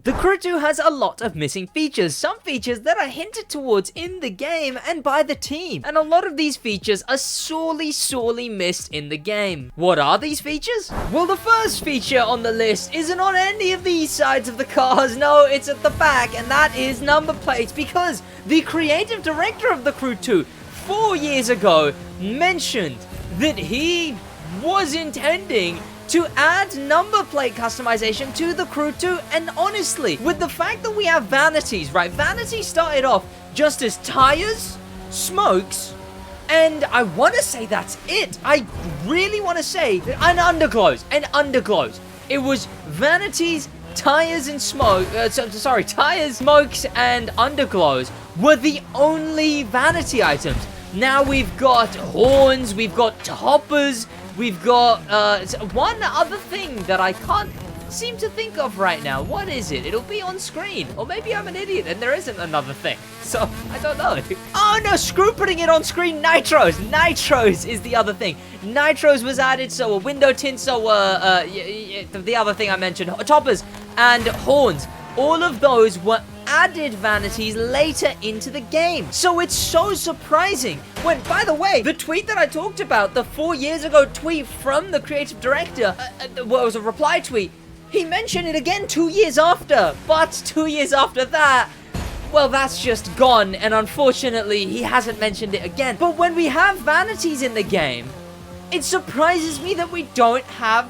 The Crew 2 has a lot of missing features, some features that are hinted towards in the game and by the team, and a lot of these features are sorely missed in the game. What are these features? Well, the first feature on the list isn't on any of these sides of the cars, no, it's at the back, and that is number plates, because the creative director of the Crew 2, 4 years ago, mentioned that he was intending to add number plate customization to the Crew 2, and honestly, with the fact that we have vanities, right? Vanities started off just as tires, smokes, and I want to say that's it. I really want to say that, and underglows. It was vanities, tires, and smoke. Tires, smokes, and underglows were the only vanity items. Now we've got horns, we've got toppers. We've got one other thing that I can't seem to think of right now. What is it? It'll be on screen. Or maybe I'm an idiot and there isn't another thing. So, I don't know. Oh no, screw putting it on screen. Nitros. Nitros is the other thing. Nitros was added, so a window tint, so the other thing I mentioned, toppers and horns. All of those were added vanities later into the game. So it's so surprising when, by the way, the tweet that I talked about, the 4 years ago tweet from the creative director, well, it was a reply tweet, he mentioned it again 2 years after, but 2 years after that, well, that's just gone, and unfortunately, he hasn't mentioned it again. But when we have vanities in the game, it surprises me that we don't have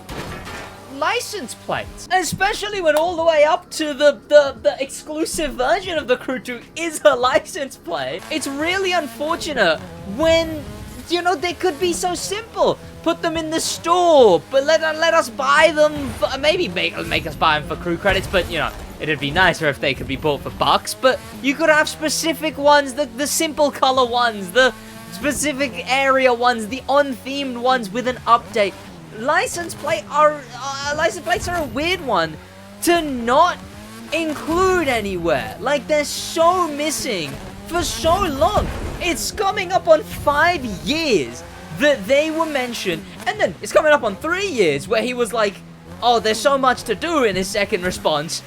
license plates, especially when all the way up to the exclusive version of the Crew 2 is a license plate. It's really unfortunate when, you know, they could be so simple. Put them in the store, but let us buy them, maybe make us buy them for crew credits, but, you know, it'd be nicer if they could be bought for bucks. But you could have specific ones, the simple color ones, the specific area ones, the on-themed ones with an update. License plates are a weird one to not include anywhere. Like, they're so missing for so long. It's coming up on 5 years that they were mentioned, and then it's coming up on 3 years where he was like, oh, there's so much to do in his second response.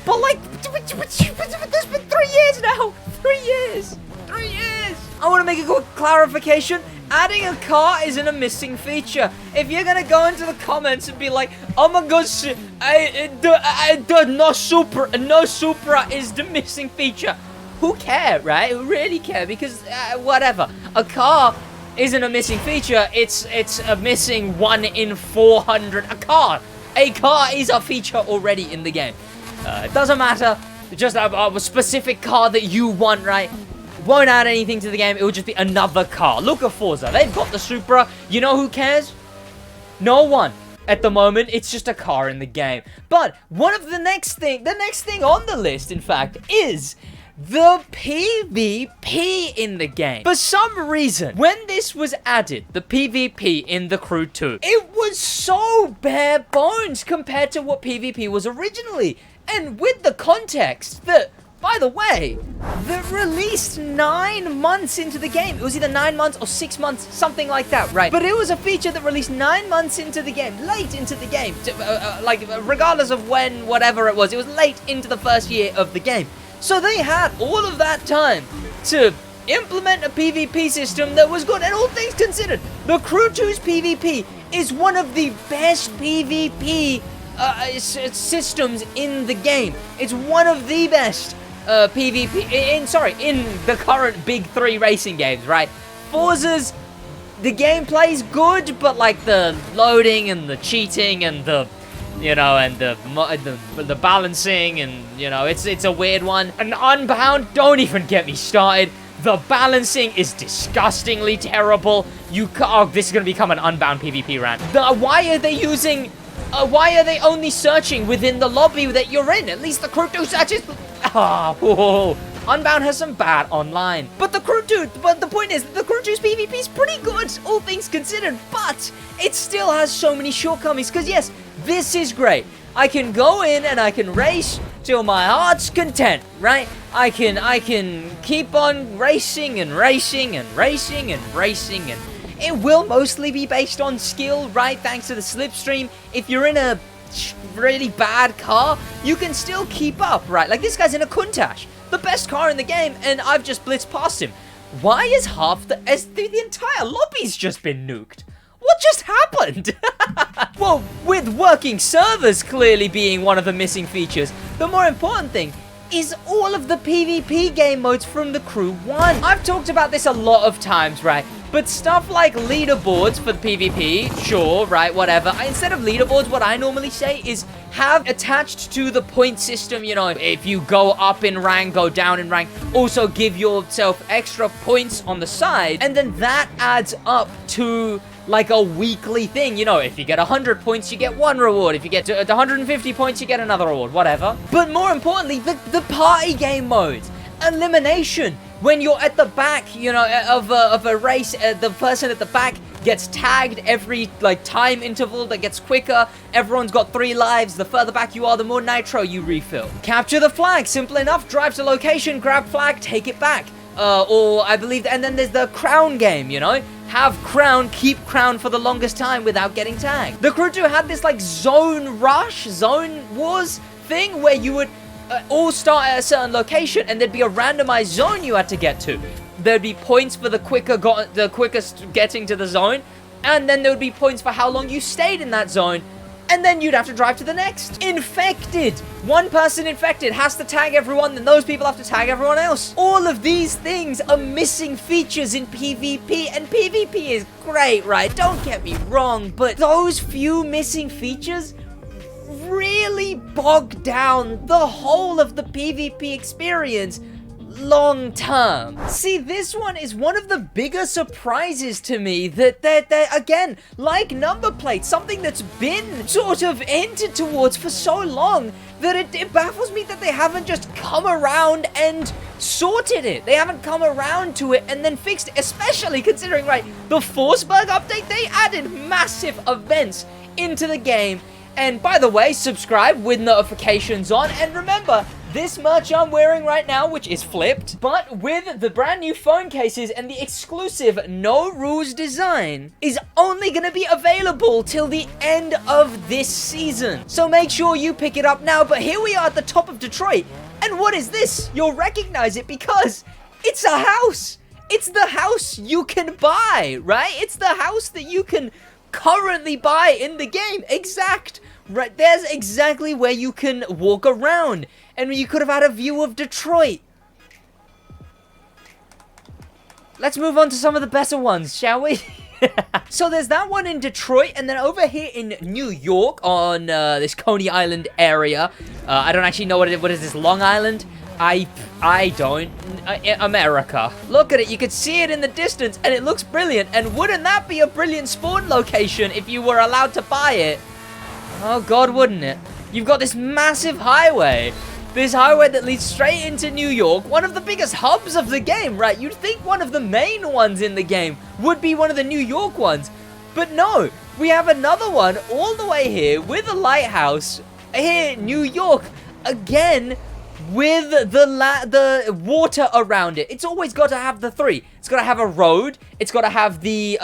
But like, there's been 3 years now. 3 years. 3 years. I want to make a quick clarification. Adding a car isn't a missing feature. If you're gonna go into the comments and be like, oh my gosh, no Supra is the missing feature. Who care, right? Who really care? Because, whatever. A car isn't a missing feature. It's a missing 1 in 400. A car is a feature already in the game. It doesn't matter. Just a specific car that you want, right? Won't add anything to the game. It will just be another car. Look at Forza. They've got the Supra. You know who cares? No one. At the moment, it's just a car in the game. But one of the next thing on the list, in fact, is the PvP in the game. For some reason, when this was added, the PvP in the Crew 2, it was so bare bones compared to what PvP was originally. And with the context that, by the way, that released 9 months into the game. It was either 9 months or 6 months, something like that, right? But it was a feature that released 9 months into the game, late into the game. Like, regardless of when, whatever it was late into the first year of the game. So they had all of that time to implement a PvP system that was good. And all things considered, the Crew 2's PvP is one of the best PvP systems in the game. It's one of the best PvP in the current big 3 racing games, right? Forza's, the gameplay's good, but like the loading and the cheating and the, you know, and the balancing, and, you know, it's a weird one. And Unbound, don't even get me started. The balancing is disgustingly terrible. This is gonna become an Unbound PvP rant. Why are they only searching within the lobby that you're in? At least the Crew 2 searches. Unbound has some bad online. But the point is, the Crew 2's PvP is pretty good, all things considered, but it still has so many shortcomings. Because yes, this is great. I can go in and I can race till my heart's content, right? I can keep on racing and racing and racing and racing, and it will mostly be based on skill, right? Thanks to the slipstream. If you're in a really bad car, you can still keep up, right? Like, this guy's in a Countach, the best car in the game, and I've just blitzed past him. Why is the entire lobby's just been nuked? What just happened? Well, with working servers clearly being one of the missing features, the more important thing is all of the PvP game modes from the Crew 1. I've talked about this a lot of times, right? But stuff like leaderboards for the PvP, sure, right, whatever. Instead of leaderboards, what I normally say is have attached to the point system, you know, if you go up in rank, go down in rank, also give yourself extra points on the side, and then that adds up to like a weekly thing. You know, if you get 100 points, you get one reward. If you get to 150 points, you get another reward, whatever. But more importantly, the party game modes. Elimination. When you're at the back, you know, of a race, the person at the back gets tagged every, like, time interval that gets quicker. Everyone's got 3 lives. The further back you are, the more nitro you refill. Capture the flag. Simple enough. Drive to location, grab flag, take it back. Or I believe, and then there's the crown game, you know? Have crown, keep crown for the longest time without getting tagged. The Crew 2 had this, like, zone wars thing where you would all start at a certain location and there'd be a randomized zone you had to get to. There'd be points for the quickest getting to the zone, and then there would be points for how long you stayed in that zone, and then you'd have to drive to the next. Infected. One person infected has to tag everyone, then those people have to tag everyone else. All of these things are missing features in PvP, and PvP is great, right? Don't get me wrong, but those few missing features really bog down the whole of the PvP experience long term. See, this one is one of the bigger surprises to me that again, like number plates, something that's been sort of hinted towards for so long that it baffles me that they haven't just come around and sorted it. They haven't come around to it and then fixed it, especially considering, right, the Forsberg update, they added massive events into the game. And by the way, subscribe with notifications on, and remember, this merch I'm wearing right now, which is flipped, but with the brand new phone cases and the exclusive No Rules design, is only going to be available till the end of this season. So make sure you pick it up now. But here we are at the top of Detroit, and what is this? You'll recognize it because it's a house. It's the house you can buy, right? It's the house that you can currently buy in the game. Right, there's exactly where you can walk around, and you could have had a view of Detroit. Let's move on to some of the better ones, shall we? So there's that one in Detroit, and then over here in New York on this Coney Island area. I don't actually know what is this, Long Island? I don't. America. Look at it. You can see it in the distance, and it looks brilliant. And wouldn't that be a brilliant spawn location if you were allowed to buy it? Oh, God, wouldn't it? You've got this massive highway. This highway that leads straight into New York. One of the biggest hubs of the game, right? You'd think one of the main ones in the game would be one of the New York ones. But no, we have another one all the way here with a lighthouse here in New York. Again, with the water around it. It's always got to have the 3. It's got to have a road, it's got to have the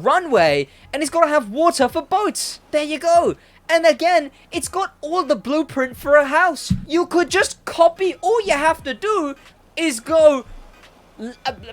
runway, and it's got to have water for boats. There you go. And again, it's got all the blueprint for a house. You could just copy. All you have to do is go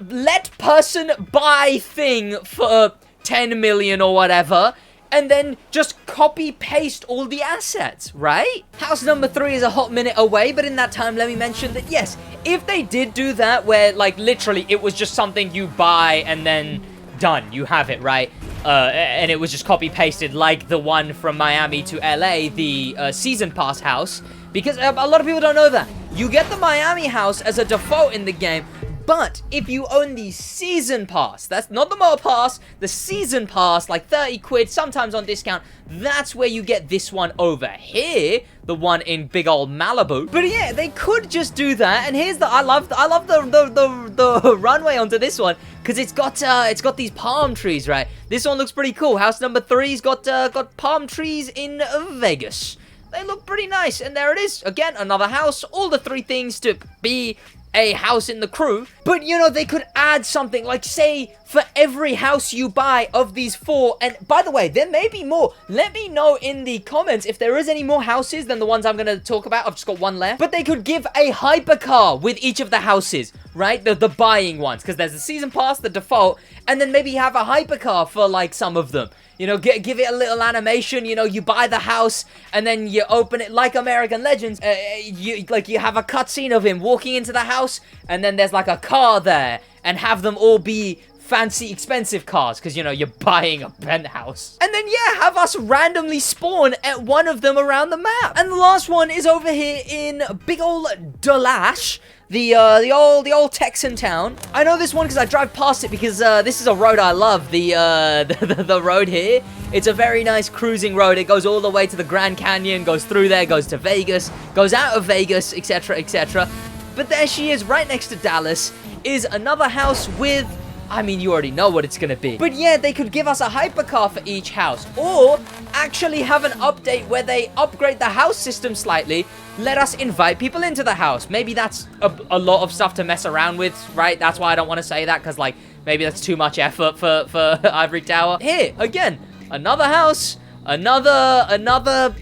let person buy thing for 10 million or whatever, and then just copy paste all the assets, right? House number 3 is a hot minute away, but in that time, let me mention that yes, if they did do that where like literally it was just something you buy and then done, you have it, right? And it was just copy pasted like the one from Miami to LA, the season pass house, because a lot of people don't know that. You get the Miami house as a default in the game, but if you own the season pass, that's not the motor pass, the season pass, like 30 quid, sometimes on discount, that's where you get this one over here, the one in big old Malibu. But yeah, they could just do that, and here's the, I love the runway onto this one, because it's got these palm trees, right? This one looks pretty cool. House number 3's got palm trees in Vegas. They look pretty nice, and there it is. Again, another house, all the 3 things to be a house in the crew. But, you know, they could add something, like, say, for every house you buy of these 4, and by the way, there may be more. Let me know in the comments if there is any more houses than the ones I'm going to talk about. I've just got one left. But they could give a hypercar with each of the houses, right? The buying ones, because there's the season pass, the default, and then maybe have a hypercar for, like, some of them. You know, give it a little animation. You know, you buy the house and then you open it like American Legends. You have a cutscene of him walking into the house, and then there's like a car there, and have them all be fancy, expensive cars, because, you know, you're buying a penthouse. And then, yeah, have us randomly spawn at one of them around the map. And the last one is over here in big ol' Dalash, the old Texan town. I know this one because I drive past it, because this is a road I love, the road here. It's a very nice cruising road. It goes all the way to the Grand Canyon, goes through there, goes to Vegas, goes out of Vegas, etc., etc. But there she is, right next to Dallas, is another house with... I mean, you already know what it's gonna be. But yeah, they could give us a hypercar for each house, or actually have an update where they upgrade the house system slightly, let us invite people into the house. Maybe that's a lot of stuff to mess around with, right? That's why I don't want to say that, because, like, maybe that's too much effort for Ivory Tower. Here, again, another house, another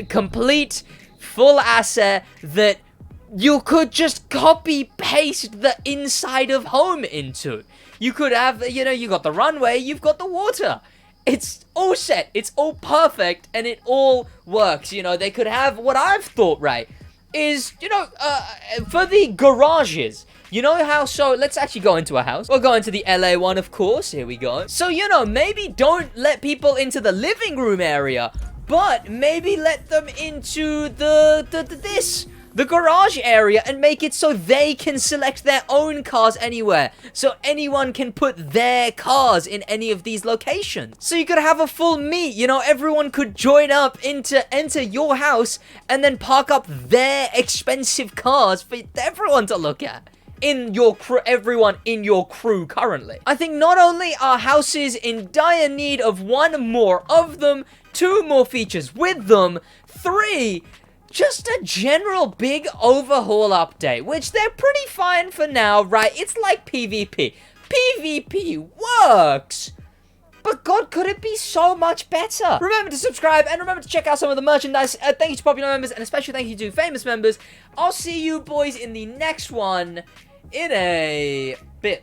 complete full asset that you could just copy paste the inside of home into. You could have, you know, you got the runway, you've got the water. It's all set, it's all perfect, and it all works. You know, they could have, what I've thought, right, is, you know, for the garages, you know how, so let's actually go into a house. We'll go into the LA one, of course. Here we go. So, you know, maybe don't let people into the living room area, but maybe let them into the garage area, and make it so they can select their own cars anywhere. So anyone can put their cars in any of these locations. So you could have a full meet, you know, everyone could join up enter your house, and then park up their expensive cars for everyone to look at. In your crew, everyone in your crew currently. I think not only are houses in dire need of 1 more of them, 2 more features with them, 3... just a general big overhaul update, which they're pretty fine for now, right? It's like PvP. PvP works, but God, could it be so much better? Remember to subscribe, and remember to check out some of the merchandise. Thank you to popular members, and especially thank you to famous members. I'll see you boys in the next one in a bit.